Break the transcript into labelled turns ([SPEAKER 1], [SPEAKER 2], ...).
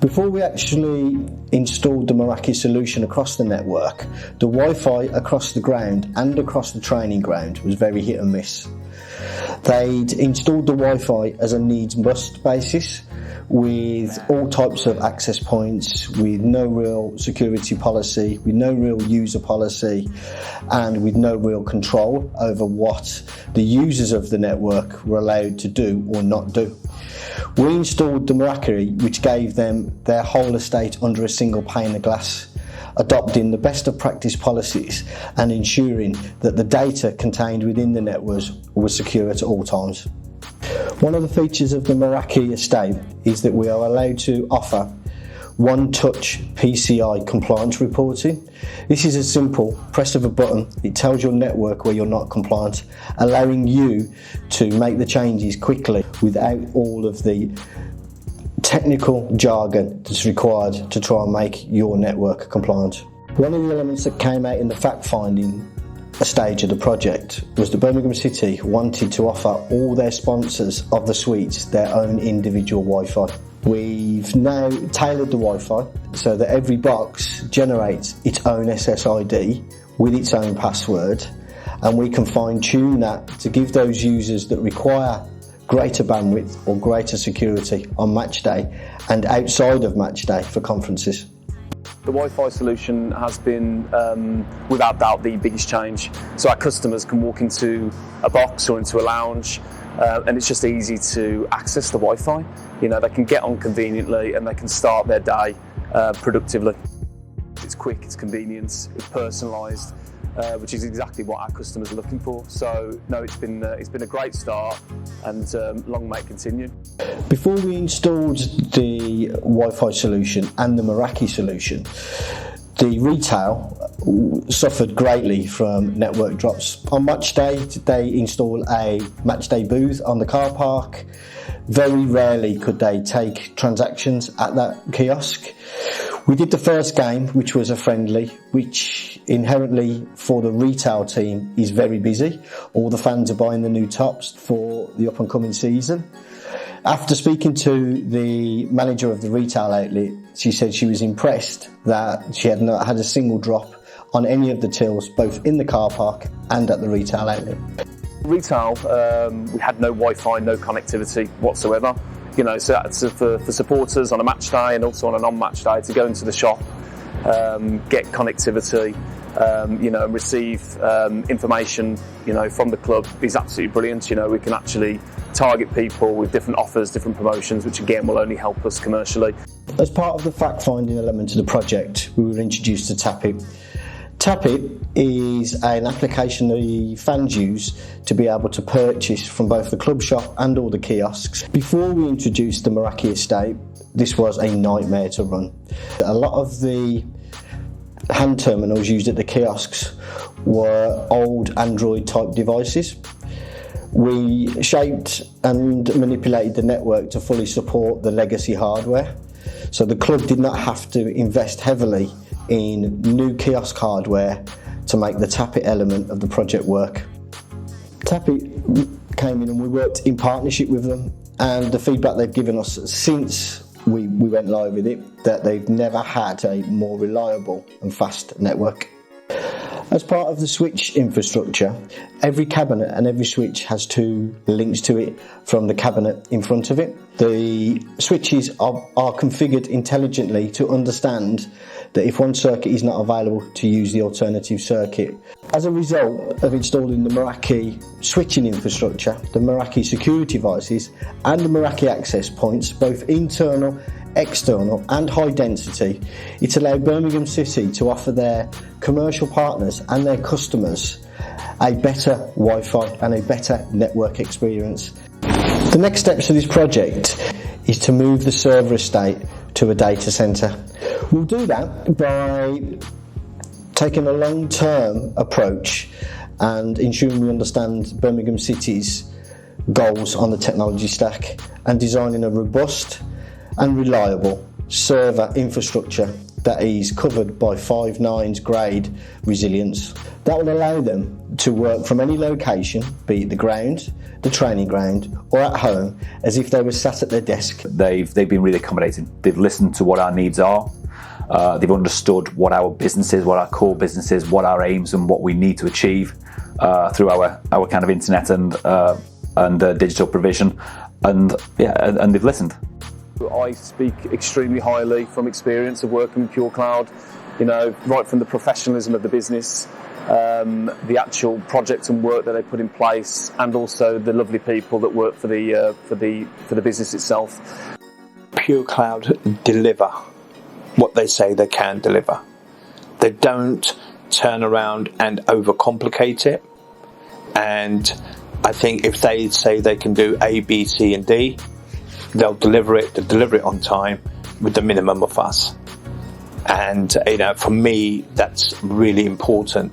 [SPEAKER 1] Before we actually installed the Meraki solution across the network, the Wi-Fi across the ground and across the training ground was very hit and miss. They'd installed the Wi-Fi as a needs-must basis, with all types of access points, with no real security policy, with no real user policy, and with no real control over what the users of the network were allowed to do or not do. We installed the Meraki, which gave them their whole estate under a single pane of glass, adopting the best of practice policies and ensuring that the data contained within the network was secure at all times. One of the features of the Meraki estate is that we are allowed to offer one-touch PCI compliance reporting. This is a simple press of a button. It tells your network where you're not compliant, allowing you to make the changes quickly without all of the technical jargon that's required to try and make your network compliant. One of the elements that came out in the fact-finding stage of the project was that Birmingham City wanted to offer all their sponsors of the suites their own individual Wi-Fi. We've now tailored the Wi-Fi so that every box generates its own SSID with its own password, and we can fine-tune that to give those users that require greater bandwidth or greater security on match day and outside of match day for conferences.
[SPEAKER 2] The Wi-Fi solution has been, without doubt, the biggest change. So our customers can walk into a box or into a lounge, and it's just easy to access the Wi-Fi. You know, they can get on conveniently and they can start their day productively. It's quick, it's convenient, it's personalised, which is exactly what our customers are looking for. So, no, it's been a great start, and long may it continue.
[SPEAKER 1] Before we installed the Wi-Fi solution and the Meraki solution, the retail suffered greatly from network drops. On match day, they install a match day booth on the car park. Very rarely could they take transactions at that kiosk. We did the first game, which was a friendly, which inherently for the retail team is very busy. All the fans are buying the new tops for the up and coming season. After speaking to the manager of the retail outlet, she said she was impressed that she had not had a single drop on any of the tills, both in the car park and at the retail outlet.
[SPEAKER 2] Retail, we had no Wi-Fi, no connectivity whatsoever. You know, so that's for supporters on a match day and also on a non-match day to go into the shop, get connectivity, you know, and receive information, you know, from the club is absolutely brilliant. You know, we can actually target people with different offers, different promotions, which again will only help us commercially.
[SPEAKER 1] As part of the fact-finding element of the project, we were introduced to Tapit. Tapit is an application the fans use to be able to purchase from both the club shop and all the kiosks. Before we introduced the Meraki estate, this was a nightmare to run. A lot of the hand terminals used at the kiosks were old Android type devices. We shaped and manipulated the network to fully support the legacy hardware, so the club did not have to invest heavily in new kiosk hardware to make the Tapit element of the project work. Tapit came in and we worked in partnership with them, and the feedback they've given us since we went live with it, that they've never had a more reliable and fast network. As part of the switch infrastructure, every cabinet and every switch has two links to it from the cabinet in front of it. The switches are configured intelligently to understand that if one circuit is not available, to use the alternative circuit. As a result of installing the Meraki switching infrastructure, the Meraki security devices and the Meraki access points, both internal, external and high density, it allowed Birmingham City to offer their commercial partners and their customers a better Wi-Fi and a better network experience. The next steps of this project is to move the server estate to a data centre. We'll do that by taking a long-term approach and ensuring we understand Birmingham City's goals on the technology stack and designing a robust and reliable server infrastructure that is covered by 5 nines grade resilience. That will allow them to work from any location, be it the ground, the training ground, or at home, as if they were sat at their desk.
[SPEAKER 3] They've been really accommodating. They've listened to what our needs are. They've understood what our business is, what our core business is, what our aims and what we need to achieve through our kind of internet and digital provision, and they've listened.
[SPEAKER 2] I speak extremely highly from experience of working with Pure Cloud. You know, right from the professionalism of the business, the actual project and work that they put in place, and also the lovely people that work for the business itself.
[SPEAKER 4] Pure Cloud deliver what they say they can deliver. They don't turn around and overcomplicate it. And I think if they say they can do A, B, C, and D, they'll deliver it. They'll deliver it on time with the minimum of fuss. And for me, that's really important.